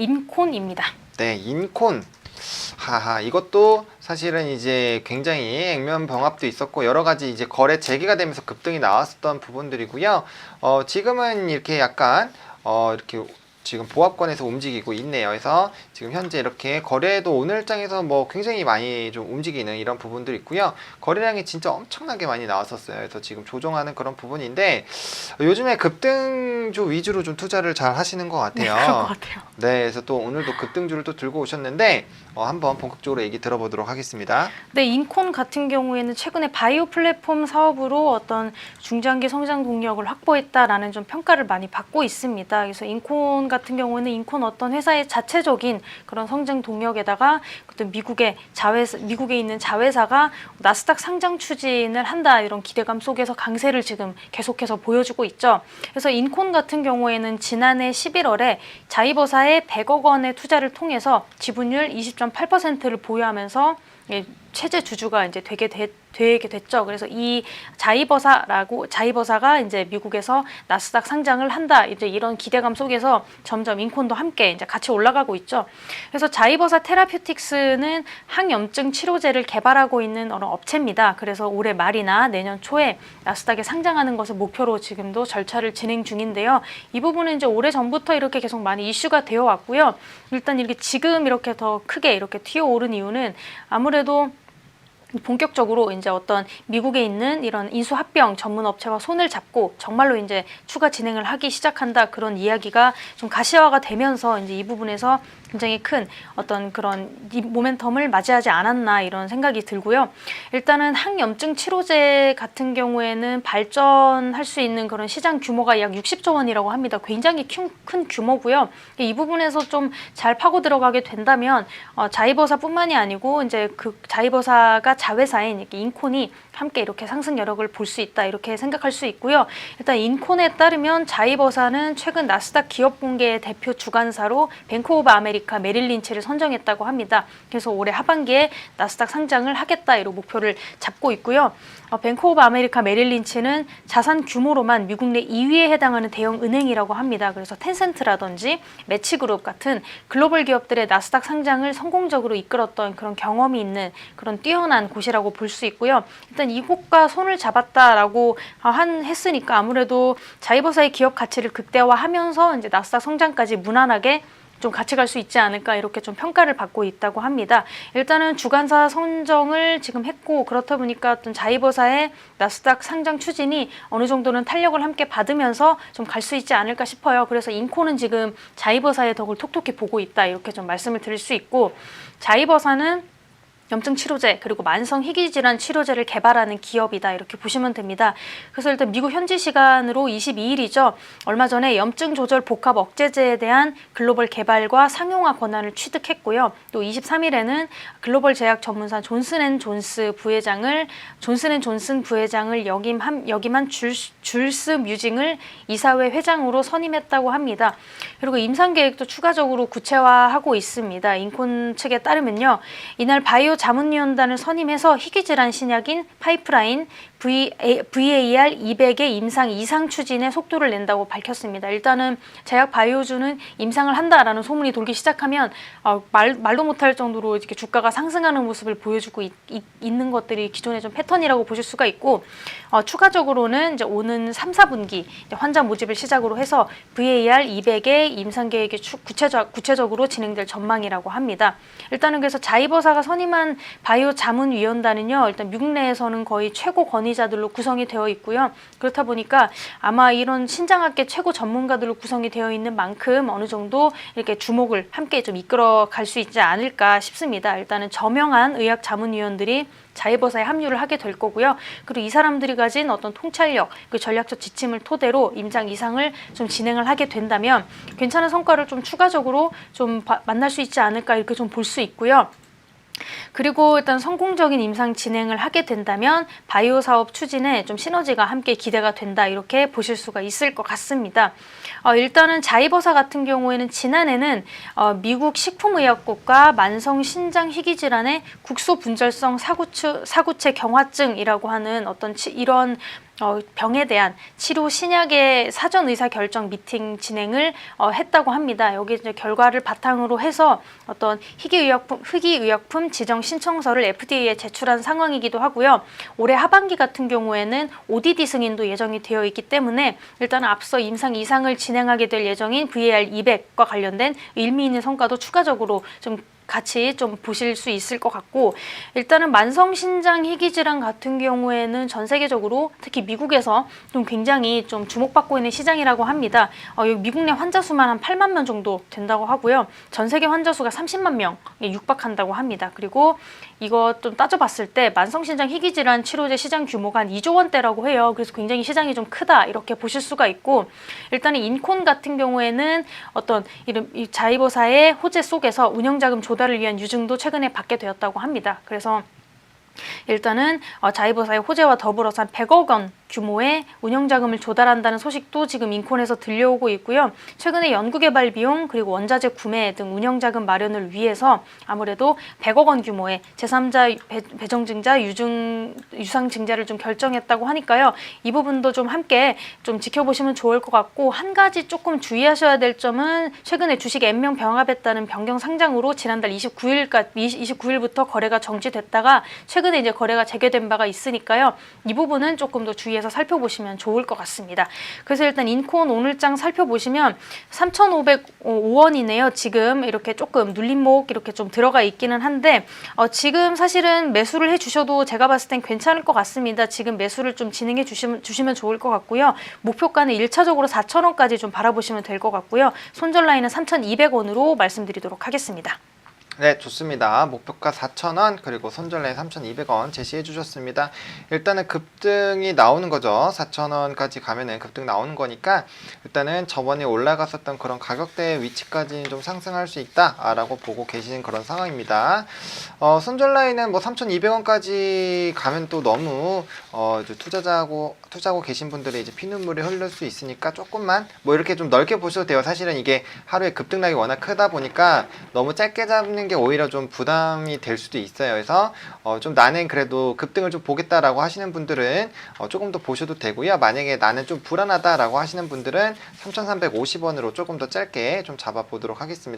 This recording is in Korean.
인콘입니다. 네, 인콘. 하하, 이것도 사실은 이제 굉장히 액면 병합도 있었고 여러 가지 이제 거래 재개가 되면서 급등이 나왔었던 부분들이고요. 지금은 이렇게 약간 이렇게 지금 보합권에서 움직이고 있네요. 그래서 지금 현재 이렇게 거래도 오늘장에서 뭐 굉장히 많이 좀 움직이는 이런 부분들이 있고요. 거래량이 진짜 엄청나게 많이 나왔었어요. 그래서 지금 조정하는 그런 부분인데 요즘에 급등주 위주로 좀 투자를 잘 하시는 것 같아요. 네, 그런 것 같아요. 네, 그래서 또 오늘도 급등주를 또 들고 오셨는데 한번 본격적으로 얘기 들어보도록 하겠습니다. 네, 인콘 같은 경우에는 최근에 바이오 플랫폼 사업으로 어떤 중장기 성장 동력을 확보했다라는 좀 평가를 많이 받고 있습니다. 그래서 인콘 같은 경우에는 인콘 어떤 회사의 자체적인 그런 성장 동력에다가 어떤 미국에 있는 자회사가 나스닥 상장 추진을 한다 이런 기대감 속에서 강세를 지금 계속해서 보여주고 있죠. 그래서 인콘 같은 경우에는 지난해 11월에 자이버사에 100억 원의 투자를 통해서 지분율 20.8%를 보유하면서 최대 주주가 이제 되게 됐죠. 그래서 이 자이버사가 이제 미국에서 나스닥 상장을 한다. 이제 이런 기대감 속에서 점점 인콘도 함께 이제 같이 올라가고 있죠. 그래서 자이버사 테라퓨틱스는 항염증 치료제를 개발하고 있는 어느 업체입니다. 그래서 올해 말이나 내년 초에 나스닥에 상장하는 것을 목표로 지금도 절차를 진행 중인데요. 이 부분은 이제 오래 전부터 이렇게 계속 많이 이슈가 되어 왔고요. 일단 이렇게 지금 이렇게 더 크게 이렇게 튀어오른 이유는 아무래도 본격적으로 이제 어떤 미국에 있는 이런 인수합병 전문 업체와 손을 잡고 정말로 이제 추가 진행을 하기 시작한다 그런 이야기가 좀 가시화가 되면서 이제 이 부분에서 굉장히 큰 어떤 그런 모멘텀을 맞이하지 않았나 이런 생각이 들고요. 일단은 항염증 치료제 같은 경우에는 발전할 수 있는 그런 시장 규모가 약 60조 원이라고 합니다. 굉장히 큰 규모고요. 이 부분에서 좀 잘 파고 들어가게 된다면 자이버사뿐만이 아니고 이제 그 자이버사가 자회사인 인콘이 함께 이렇게 상승 여력을 볼 수 있다 이렇게 생각할 수 있고요. 일단 인콘에 따르면 자이버사는 최근 나스닥 기업 공개 대표 주관사로 뱅크 오브 아메리카 메릴린치를 선정했다고 합니다. 그래서 올해 하반기에 나스닥 상장을 하겠다 이런 목표를 잡고 있고요. 뱅크 오브 아메리카 메릴린치는 자산 규모로만 미국 내 2위에 해당하는 대형 은행이라고 합니다. 그래서 텐센트라든지 매치그룹 같은 글로벌 기업들의 나스닥 상장을 성공적으로 이끌었던 그런 경험이 있는 그런 뛰어난 곳이라고 볼 수 있고요. 일단 이곳과 손을 잡았다라고 했으니까 아무래도 자이버사의 기업 가치를 극대화하면서 이제 나스닥 성장까지 무난하게 좀 같이 갈 수 있지 않을까 이렇게 좀 평가를 받고 있다고 합니다. 일단은 주관사 선정을 지금 했고 그렇다 보니까 어떤 자이버사의 나스닥 상장 추진이 어느 정도는 탄력을 함께 받으면서 좀 갈 수 있지 않을까 싶어요. 그래서 인코는 지금 자이버사의 덕을 톡톡히 보고 있다 이렇게 좀 말씀을 드릴 수 있고 자이버사는 염증 치료제 그리고 만성 희귀질환 치료제를 개발하는 기업이다 이렇게 보시면 됩니다. 그래서 일단 미국 현지 시간으로 22일이죠. 얼마 전에 염증 조절 복합 억제제에 대한 글로벌 개발과 상용화 권한을 취득했고요. 또 23일에는 글로벌 제약 전문사 존슨앤존슨 부회장을 역임한 줄스 뮤징을 이사회 회장으로 선임했다고 합니다. 그리고 임상 계획도 추가적으로 구체화하고 있습니다. 인콘 측에 따르면요. 이날 바이오 자문위원단을 선임해서 희귀질환 신약인 파이프라인 VAR200의 임상 이상 추진에 속도를 낸다고 밝혔습니다. 일단은 제약 바이오주는 임상을 한다라는 소문이 돌기 시작하면 말도 못할 정도로 이렇게 주가가 상승하는 모습을 보여주고 있는 것들이 기존의 좀 패턴이라고 보실 수가 있고 추가적으로는 이제 오는 3, 4분기 환자 모집을 시작으로 해서 VAR200의 임상 계획이 구체적으로 진행될 전망이라고 합니다. 일단은 그래서 자이버사가 선임한 바이오 자문위원단은요. 일단 미국 내에서는 거의 최고 권위자들로 구성이 되어 있고요. 그렇다 보니까 아마 이런 신장학계 최고 전문가들로 구성이 되어 있는 만큼 어느 정도 이렇게 주목을 함께 좀 이끌어 갈 수 있지 않을까 싶습니다. 일단은 저명한 의학 자문위원들이 자이버사에 합류를 하게 될 거고요. 그리고 이 사람들이 가진 어떤 통찰력, 그 전략적 지침을 토대로 임상 이상을 좀 진행을 하게 된다면 괜찮은 성과를 좀 추가적으로 좀 만날 수 있지 않을까 이렇게 좀 볼 수 있고요. 그리고 일단 성공적인 임상 진행을 하게 된다면 바이오 사업 추진에 좀 시너지가 함께 기대가 된다 이렇게 보실 수가 있을 것 같습니다. 일단은 자이버사 같은 경우에는 지난해는 미국 식품의약국과 만성 신장 희귀질환의 국소분절성 사구체 경화증이라고 하는 어떤 이런 병에 대한 치료 신약의 사전 의사 결정 미팅 진행을 했다고 합니다. 여기 이제 결과를 바탕으로 해서 어떤 희귀의약품 지정 신청서를 FDA에 제출한 상황이기도 하고요. 올해 하반기 같은 경우에는 ODD 승인도 예정이 되어 있기 때문에 일단 앞서 임상 2상을 진행하게 될 예정인 VAR200과 관련된 의미 있는 성과도 추가적으로 좀 같이 좀 보실 수 있을 것 같고, 일단은 만성신장 희귀질환 같은 경우에는 전 세계적으로 특히 미국에서 좀 굉장히 좀 주목받고 있는 시장이라고 합니다. 여기 미국 내 환자 수만 한 8만 명 정도 된다고 하고요. 전 세계 환자 수가 30만 명에 육박한다고 합니다. 그리고 이거 좀 따져봤을 때 만성신장 희귀질환 치료제 시장 규모가 한 2조 원대라고 해요. 그래서 굉장히 시장이 좀 크다 이렇게 보실 수가 있고, 일단은 인콘 같은 경우에는 어떤 이 자이버사의 호재 속에서 운영자금 조달을 위한 유증도 최근에 받게 되었다고 합니다. 그래서 일단은 자이버사의 호재와 더불어서 한 100억 원 규모의 운영자금을 조달한다는 소식도 지금 인콘에서 들려오고 있고요. 최근에 연구개발 비용 그리고 원자재 구매 등 운영자금 마련을 위해서 아무래도 100억 원 규모의 제3자 배정증자 유상증자를 좀 결정했다고 하니까요. 이 부분도 좀 함께 좀 지켜보시면 좋을 것 같고, 한 가지 조금 주의하셔야 될 점은 최근에 주식 N명 병합했다는 변경 상장으로 지난달 29일부터 거래가 정지됐다가 최근에 이제 거래가 재개된 바가 있으니까요. 이 부분은 조금 더 주의해서 살펴보시면 좋을 것 같습니다. 그래서 일단 인콘 오늘장 살펴보시면 3,505원이네요. 지금 이렇게 조금 눌림목 이렇게 좀 들어가 있기는 한데 지금 사실은 매수를 해주셔도 제가 봤을 땐 괜찮을 것 같습니다. 지금 매수를 좀 진행해 주시면 좋을 것 같고요. 목표가는 1차적으로 4,000원까지 좀 바라보시면 될 것 같고요. 손절 라인은 3,200원으로 말씀드리도록 하겠습니다. 네, 좋습니다. 목표가 4,000원 그리고 손절라인 3,200원 제시해 주셨습니다. 일단은 급등이 나오는 거죠. 4,000원까지 가면은 급등 나오는 거니까 일단은 저번에 올라갔었던 그런 가격대 위치까지 좀 상승할 수 있다라고 보고 계시는 그런 상황입니다. 손절라인은 뭐 3,200원까지 가면 또 너무 이제 투자하고 계신 분들이 이제 피눈물이 흐를 수 있으니까 조금만 뭐 이렇게 좀 넓게 보셔도 돼요. 사실은 이게 하루에 급등락이 워낙 크다 보니까 너무 짧게 잡는 게 오히려 좀 부담이 될 수도 있어요. 그래서 좀 나는 그래도 급등을 좀 보겠다라고 하시는 분들은 조금 더 보셔도 되고요. 만약에 나는 좀 불안하다라고 하시는 분들은 3,350원으로 조금 더 짧게 좀 잡아보도록 하겠습니다.